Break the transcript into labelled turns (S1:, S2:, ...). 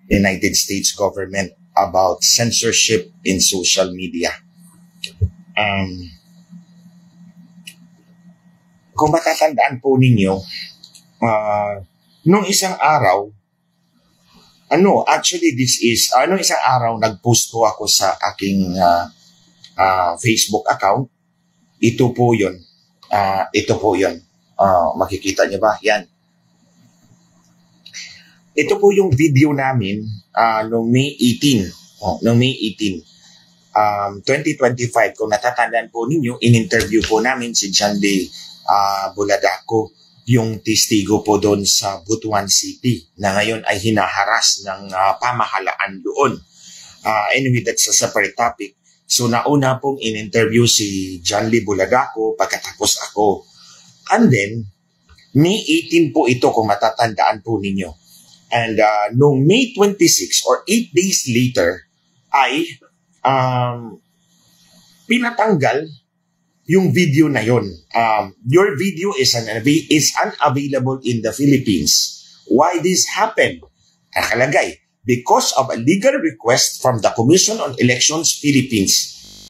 S1: United States government about censorship in social media. Kung matatandaan po ninyo, nung isang araw, nung isang araw, nag-post po ako sa aking Facebook account. Ito po yun. Makikita niyo ba? Yan. Ito po yung video namin noong May 18. Noong May 18, 2025. Kung natatandaan po ninyo, in-interview po namin si Janly Buladaco, yung testigo po doon sa Butuan City, na ngayon ay hinaharas ng pamahalaan doon. Anyway, that's a separate topic. So, nauna pong in-interview si Janly Buladaco, pagkatapos ako. And then, May 18 po ito, kung matatandaan po ninyo. And noong May 26 or 8 days later, ay pinatanggal yung video na yon. Your video is unavailable in the Philippines. Why this happened? Nakalagay, because of a legal request from the Commission on Elections Philippines